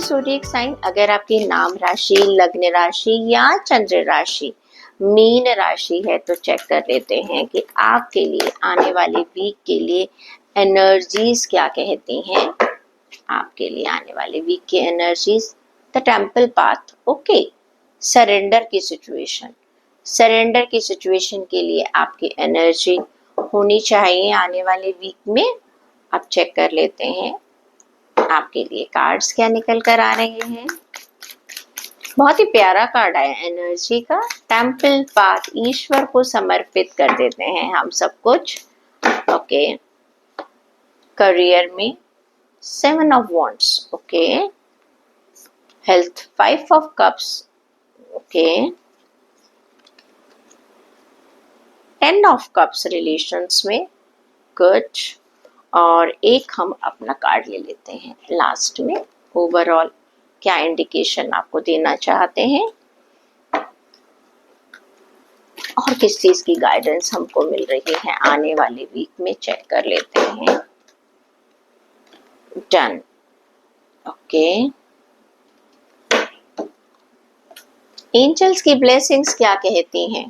Zodiac sign अगर आपकी नाम राशि, लग्न राशि या चंद्र राशि मीन राशि है तो चेक कर लेते हैं कि आपके लिए आने वाले वीक के लिए एनर्जीज क्या कहती हैं। आपके लिए आने वाले वीक की energies, the temple path, okay. Surrender की सिचुएशन के लिए आपकी एनर्जी होनी चाहिए आने वाले वीक में। आप चेक कर लेते हैं आपके लिए कार्ड्स क्या निकल कर आ रहे हैं। बहुत ही प्यारा कार्ड आया एनर्जी का, टेम्पल पाथ, ईश्वर को समर्पित कर देते हैं हम सब कुछ, ओके। करियर में 7 of wands, okay. Health 5 of cups, okay. 10 of cups relations में, गुड। और एक हम अपना कार्ड ले लेते हैं लास्ट में, ओवरऑल क्या इंडिकेशन आपको देना चाहते हैं और किस चीज की गाइडेंस हमको मिल रही है आने वाले वीक में, चेक कर लेते हैं। Done, okay. एंजल्स की ब्लेसिंग्स क्या कहती हैं,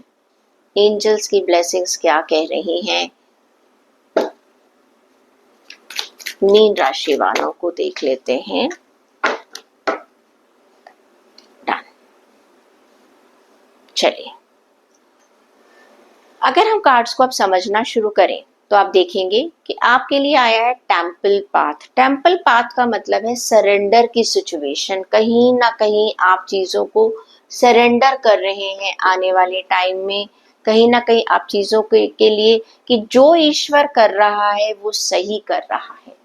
एंजल्स की ब्लेसिंग्स क्या कह रही हैं मीन राशि वालों को देख लेते हैं। डन, चलिए अगर हम कार्ड्स को अब समझना शुरू करें तो आप देखेंगे कि आपके लिए आया है टेम्पल पाथ। टेम्पल पाथ का मतलब है सरेंडर की सिचुएशन। कहीं ना कहीं आप चीजों को सरेंडर कर रहे हैं आने वाले टाइम में, कहीं ना कहीं आप चीजों के लिए कि जो ईश्वर कर रहा है वो सही कर रहा है।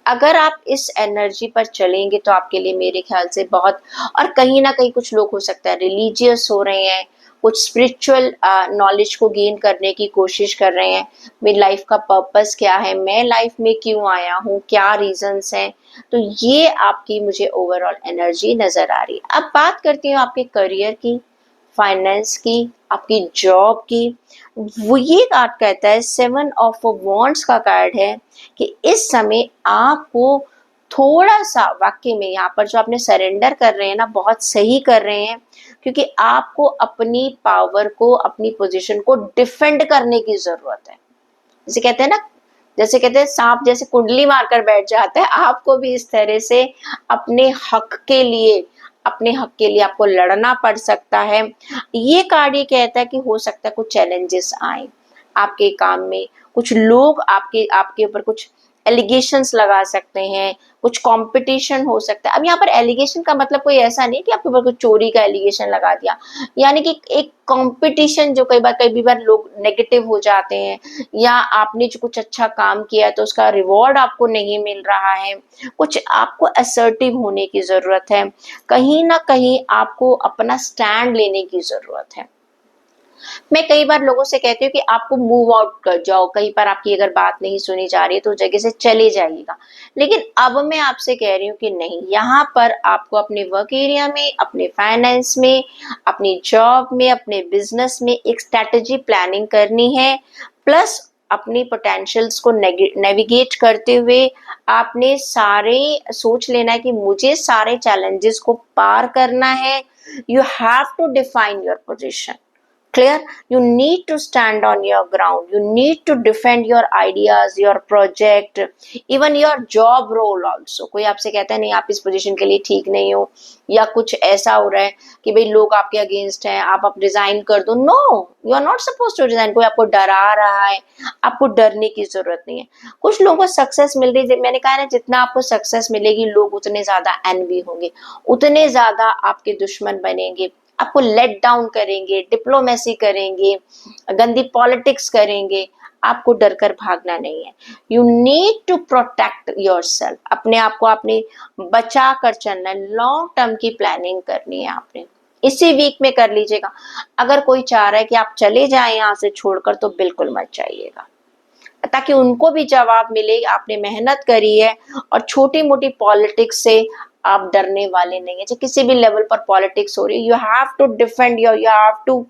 अगर आप इस एनर्जी पर चलेंगे तो आपके लिए मेरे ख्याल से बहुत, और कहीं ना कहीं कुछ लोग हो सकता है रिलीजियस हो रहे हैं, कुछ स्पिरिचुअल नॉलेज को गेन करने की कोशिश कर रहे हैं। मेरी लाइफ का पर्पस क्या है, मैं लाइफ में क्यों आया हूँ, क्या रीजंस हैं, तो ये आपकी मुझे ओवरऑल एनर्जी नजर आ रही है। अब बात करती हूँ आपके करियर की, फाइनेंस की, आपकी जॉब की। वो ये कार्ड कहता है, 7 ऑफ वॉन्ड्स का कार्ड है कि इस समय आपको थोड़ा सा, वाकई में यहाँ पर जो आपने सरेंडर कर रहे हैं ना, बहुत सही कर रहे हैं, क्योंकि आपको अपनी पावर को, अपनी पोजीशन को डिफेंड करने की जरूरत है। जैसे कहते हैं ना, जैसे कहते हैं सांप जैसे कुंडली मारकर बैठ जाता है, आपको भी इस तरह से अपने हक के लिए, अपने हक के लिए आपको लड़ना पड़ सकता है। ये कार्ड ये कहता है कि हो सकता है कुछ चैलेंजेस आए आपके काम में, कुछ लोग आपके आपके ऊपर कुछ एलिगेशंस लगा सकते हैं, कुछ कंपटीशन हो सकता है। अब यहाँ पर एलिगेशन का मतलब कोई ऐसा नहीं कि आपके ऊपर कुछ चोरी का एलिगेशन लगा दिया, यानी कि एक कंपटीशन जो कई बार लोग नेगेटिव हो जाते हैं, या आपने जो कुछ अच्छा काम किया तो उसका रिवॉर्ड आपको नहीं मिल रहा है, कुछ आपको असर्टिव होने की जरूरत है, कहीं ना कहीं आपको अपना स्टैंड लेने की जरूरत है। मैं कई बार लोगों से कहती हूँ कि आपको मूव आउट कर जाओ, कहीं पर आपकी अगर बात नहीं सुनी जा रही है तो जगह से चले जाइएगा। लेकिन अब मैं आपसे कह रही हूँ कि नहीं, यहाँ पर आपको अपने वर्क एरिया में, अपने फाइनेंस में, अपनी जॉब में, अपने बिजनेस में एक स्ट्रेटेजी प्लानिंग करनी है, प्लस अपनी पोटेंशियल्स को नेविगेट करते हुए आपने सारे सोच लेना है कि मुझे सारे चैलेंजेस को पार करना है। You have to define your position, clear, you need to stand on your ground, you need to defend your ideas, your project, even your job role also। कोई आपसे कहता है नहीं आप इस पोजीशन के लिए ठीक नहीं हो, या कुछ ऐसा हो रहा है कि भाई लोग आपके अगेंस्ट हैं, आप रिजाइन कर दो, no, you are not suppose to resign. कोई आपको डरा रहा है, आपको डरने की जरूरत नहीं है। कुछ लोगों को सक्सेस मिल रही है, मैंने कहा ना जितना आपको सक्सेस मिलेगी लोग उतने ज्यादा एनवी होंगे, उतने ज्यादा आपके दुश्मन बनेंगे, आपको लेट डाउन करेंगे, डिप्लोमेसी करेंगे, गंदी पॉलिटिक्स करेंगे। आपको डर कर भागना नहीं है। You need to protect yourself, अपने आप को आपने बचा कर चलना है, लॉन्ग टर्म की प्लानिंग करनी है आपने, इसी वीक में कर लीजिएगा। अगर कोई चाह रहा है कि आप चले जाएं यहाँ से छोड़कर तो बिल्कुल मत जाइएगा, ताकि उनको भी जवाब मिले आपने मेहनत करी है। और छोटी मोटी पॉलिटिक्स से आप डरने वाले नहीं है। जो किसी भी लेवल पर पॉलिटिक्स हो रही है, you have to defend your, you have to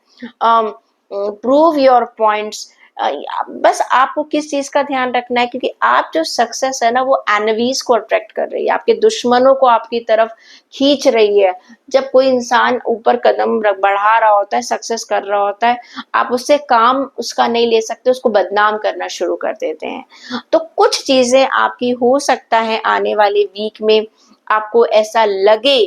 prove your points, बस आपको किस चीज का ध्यान रखना है, क्योंकि आप जो सक्सेस है ना वो एनवीज को अट्रैक्ट कर रही है, आपके दुश्मनों को आपकी तरफ खींच रही है। जब कोई इंसान ऊपर कदम बढ़ा रहा होता है, सक्सेस कर रहा होता है, आप उससे काम उसका नहीं ले सकते, उसको बदनाम करना शुरू कर देते हैं। तो कुछ चीजें आपकी हो सकता है आने वाले वीक में आपको ऐसा लगे,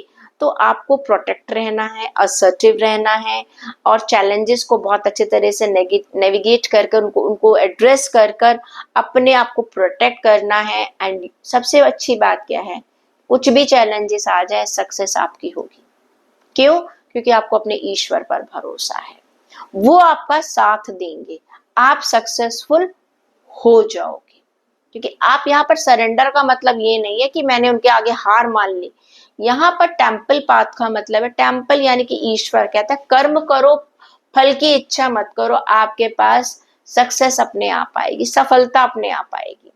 तो आपको प्रोटेक्ट रहना है, असर्टिव रहना है, और चैलेंजेस को बहुत अच्छे तरह से नेविगेट कर कर उनको उनको एड्रेस कर कर अपने आप को प्रोटेक्ट करना है। एंड सबसे अच्छी बात क्या है, कुछ भी चैलेंजेस आ जाए सक्सेस आपकी होगी। क्यों? क्योंकि आपको अपने ईश्वर पर भरोसा है, वो आपका साथ देंगे, आप सक्सेसफुल हो जाओगे। क्योंकि आप यहाँ पर सरेंडर का मतलब ये नहीं है कि मैंने उनके आगे हार मान ली। यहाँ पर टेम्पल पाथ का मतलब है, टेम्पल यानी कि ईश्वर कहता है कर्म करो, फल की इच्छा मत करो, आपके पास सक्सेस अपने आप आएगी, सफलता अपने आप आएगी।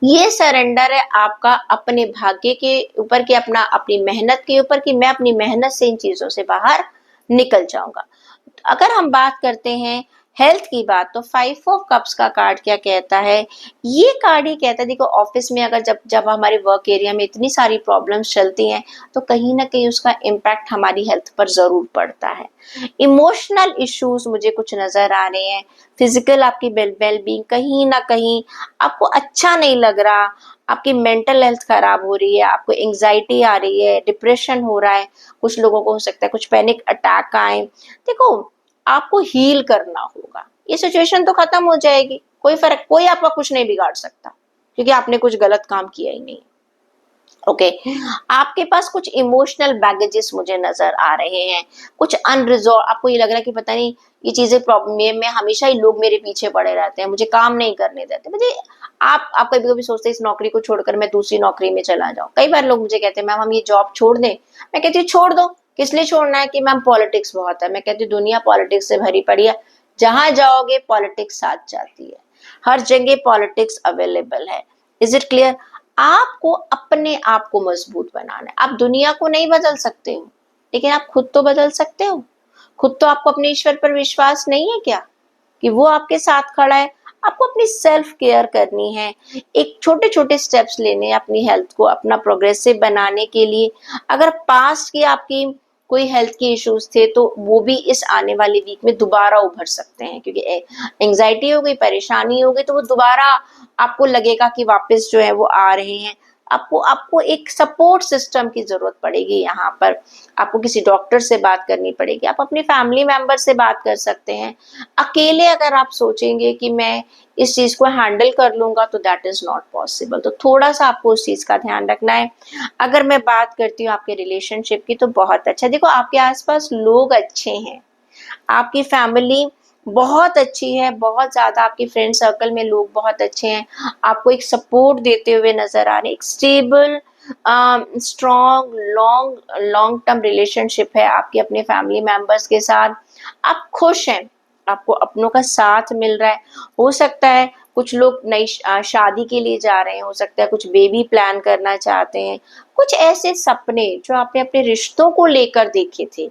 ये सरेंडर है आपका अपने भाग्य के ऊपर, कि अपना अपनी मेहनत के ऊपर, कि मैं अपनी मेहनत से इन चीजों से बाहर निकल जाऊंगा। अगर हम बात करते हैं हेल्थ की बात, तो 5 ऑफ कप्स का कार्ड क्या कहता है? ये कार्ड ही कहता है, देखो ऑफिस में अगर जब जब हमारे वर्क एरिया में इतनी सारी प्रॉब्लम्स चलती हैं, तो कहीं ना कहीं उसका इम्पैक्ट हमारी हेल्थ पर जरूर पड़ता है। इमोशनल इश्यूज मुझे कुछ नजर आ रहे हैं, फिजिकल आपकी वेलबींग कहीं ना कहीं आपको अच्छा नहीं लग रहा, आपकी मेंटल हेल्थ खराब हो रही है, आपको एंजाइटी आ रही है, डिप्रेशन हो रहा है, कुछ लोगों को हो सकता है कुछ पैनिक अटैक आए। देखो आपको हील करना होगा, ये सिचुएशन तो खत्म हो जाएगी, कोई आपका कुछ नहीं बिगाड़ सकता, क्योंकि आपने कुछ गलत काम किया ही नहीं। ओके आपके पास कुछ इमोशनल बैगेजेस मुझे नजर आ रहे हैं, कुछ अनरिजॉल्व, आपको ये लग रहा है कि पता नहीं ये चीजें प्रॉब्लम है, मैं हमेशा ही लोग मेरे पीछे पड़े रहते हैं, मुझे काम नहीं करने देते। मुझे आप कभी कभी सोचते हैं इस नौकरी को छोड़कर मैं दूसरी नौकरी में चला जाऊं। कई बार लोग मुझे कहते हैं मैम हम ये जॉब छोड़ दें, मैं कहती हूँ छोड़ दो, किस लिए छोड़ना है? कि मैम पॉलिटिक्स बहुत है। मैं कहती हूँ दुनिया पॉलिटिक्स से भरी पड़ी है, जहां जाओगे पॉलिटिक्स साथ जाती है, हर जगह पॉलिटिक्स अवेलेबल है। Is it clear? आपको अपने आप को मजबूत बनाना है। आप दुनिया को नहीं बदल सकते हो, लेकिन आप खुद तो बदल सकते हो। खुद तो आपको अपने ईश्वर पर विश्वास नहीं है क्या, कि वो आपके साथ खड़ा है? आपको अपनी सेल्फ केयर करनी है, एक छोटे छोटे स्टेप्स लेने हैं अपनी हेल्थ को अपना प्रोग्रेसिव बनाने के लिए। अगर पास्ट की आपकी कोई हेल्थ के इश्यूज थे, तो वो भी इस आने वाले वीक में दोबारा उभर सकते हैं, क्योंकि एंजाइटी हो गई, परेशानी हो गई, तो वो दोबारा आपको लगेगा कि वापस जो है वो आ रहे हैं। आपको आपको एक सपोर्ट सिस्टम की जरूरत पड़ेगी। यहाँ पर आपको किसी डॉक्टर से बात करनी पड़ेगी, आप अपनी फैमिली मेंबर से बात कर सकते हैं। अकेले अगर आप सोचेंगे कि मैं इस चीज को हैंडल कर लूंगा, तो दैट इज नॉट पॉसिबल। तो थोड़ा सा आपको उस चीज का ध्यान रखना है। अगर मैं बात करती हूँ आपके रिलेशनशिप की, तो बहुत अच्छा, देखो आपके आसपास लोग अच्छे हैं, आपकी फैमिली बहुत अच्छी है, बहुत ज्यादा आपके फ्रेंड सर्कल में लोग बहुत अच्छे हैं, आपको एक सपोर्ट देते हुए नजर आ रहे हैं। एक stable strong long long term relationship है आपकी अपने फैमिली मेंबर्स के साथ। आप खुश हैं, आपको अपनों का साथ मिल रहा है। हो सकता है कुछ लोग नई शादी के लिए जा रहे हैं, हो सकता है कुछ बेबी प्लान करना चाहते हैं, कुछ ऐसे सपने जो आपने अपने रिश्तों को लेकर देखे थे,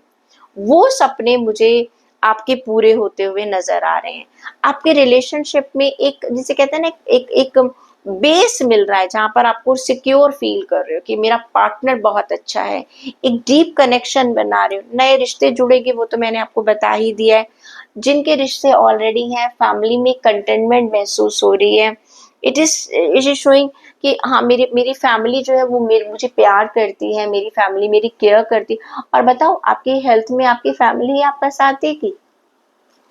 वो सपने मुझे आपके पूरे होते हुए नजर आ रहे हैं। आपके रिलेशनशिप में एक, जिसे कहते हैं ना, एक एक बेस मिल रहा है, जहां पर आपको सिक्योर फील कर रहे हो कि मेरा पार्टनर बहुत अच्छा है। एक डीप कनेक्शन बना रहे हो। नए रिश्ते जुड़ेंगे, वो तो मैंने आपको बता ही दिया है। जिनके रिश्ते ऑलरेडी हैं, फैमिली में कंटेनमेंट महसूस हो रही है। इट इज शोइंग कि हाँ मेरी मेरी फैमिली जो है वो मुझे प्यार करती है, मेरी फैमिली मेरी केयर करती है। और बताओ आपकी हेल्थ में आपकी फैमिली आपका साथ देगी।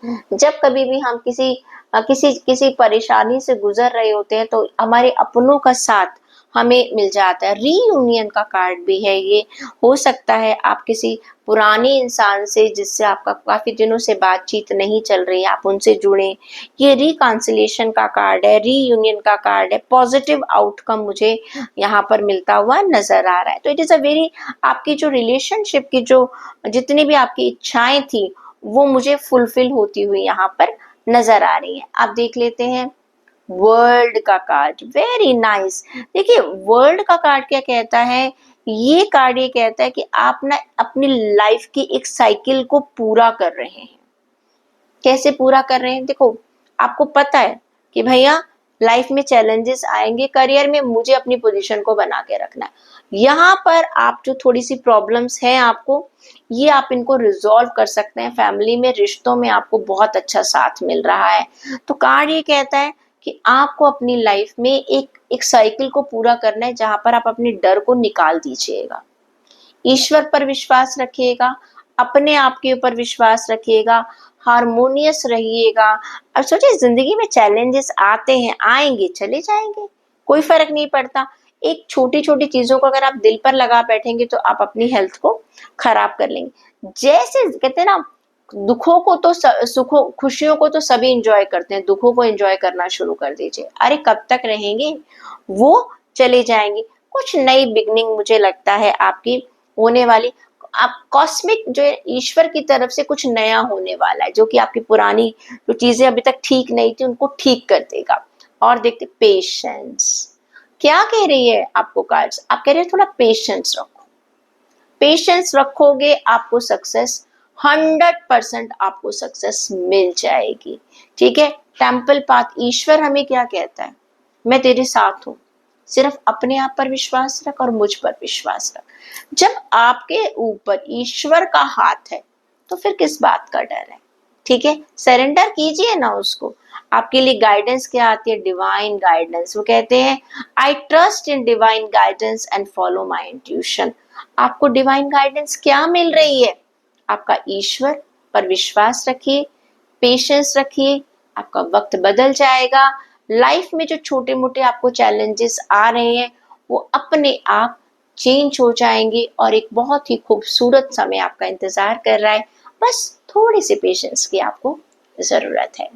जब कभी भी हम किसी किसी परेशानी से गुजर रहे होते हैं, तो हमारे अपनों का साथ हमें मिल जाता है। रीयूनियन का कार्ड भी है ये। हो सकता है आप किसी पुराने इंसान से, जिससे आपका काफी दिनों से बातचीत नहीं चल रही है, आप उनसे जुड़े। ये रिकॉन्सिलिएशन का कार्ड है, रीयूनियन का कार्ड है, पॉजिटिव आउटकम मुझे यहाँ पर मिलता हुआ नजर आ रहा है। तो इट इज अ वेरी, आपकी जो रिलेशनशिप की जो जितनी भी आपकी इच्छाएं थी, वो मुझे फुलफिल होती हुई यहाँ पर नजर आ रही है। आप देख लेते हैं वर्ल्ड का कार्ड, वेरी नाइस। देखिए वर्ल्ड का कार्ड क्या कहता है? ये कार्ड ये कहता है कि आप ना अपनी लाइफ की एक साइकिल को पूरा कर रहे हैं। कैसे पूरा कर रहे हैं? देखो आपको पता है कि भैया लाइफ में चैलेंजेस आएंगे, करियर में मुझे अपनी पोजीशन को बना के रखना है। यहाँ पर आप जो थोड़ी सी प्रॉब्लम्स हैं आपको, ये आप इनको रिजॉल्व कर सकते हैं। फैमिली में, रिश्तों में आपको बहुत अच्छा साथ मिल रहा है। तो कार्ड ये कहता है कि आपको अपनी लाइफ में एक साइकिल को पूरा करना है, जहां पर आप अपने डर को निकाल दीजिएगा, ईश्वर पर विश्वास रखिएगा, अपने आप के ऊपर विश्वास रखिएगा, हारमोनियस रहिएगा। और सोचिए, जिंदगी में चैलेंजेस आते हैं, आएंगे, चले जाएंगे, कोई फर्क नहीं पड़ता। एक छोटी छोटी चीजों को अगर आप दिल पर लगा बैठेंगे तो आप अपनी हेल्थ को खराब कर लेंगे। जैसे कहते हैं ना, दुखों को तो सुखों खुशियों को तो सभी इंजॉय करते हैं, दुखों को एंजॉय करना शुरू कर दीजिए। अरे कब तक रहेंगे, वो चले जाएंगे। कुछ नई बिगनिंग मुझे लगता है आपकी होने वाली। आप कॉस्मिक जो है, ईश्वर की तरफ से कुछ नया होने वाला है, जो कि आपकी पुरानी जो चीजें अभी तक ठीक नहीं थी उनको ठीक कर देगा। और देखते पेशेंस, क्या कह रही है आपको कार्ड्स, आप कह रहे हैं थोड़ा पेशेंस रखो। पेशेंस रखोगे आपको सक्सेस 100% आपको सक्सेस मिल जाएगी। ठीक है। टेम्पल पाथ, ईश्वर हमें क्या कहता है, मैं तेरे साथ हूं, सिर्फ अपने आप पर विश्वास रख और मुझ पर विश्वास रख। जब आपके ऊपर ईश्वर का हाथ है तो फिर किस बात का डर है। ठीक है, सरेंडर कीजिए ना उसको। आपके लिए गाइडेंस क्या आती है, डिवाइन गाइडेंस। वो कहते हैं I trust in divine guidance and follow my intuition. आपको डिवाइन गाइडेंस क्या मिल रही है, आपका ईश्वर पर विश्वास रखिए, पेशेंस रखिए, आपका वक्त बदल जाएगा। लाइफ में जो छोटे मोटे आपको चैलेंजेस आ रहे हैं वो अपने आप चेंज हो जाएंगे और एक बहुत ही खूबसूरत समय आपका इंतजार कर रहा है। बस थोड़ी सी पेशेंस की आपको जरूरत है।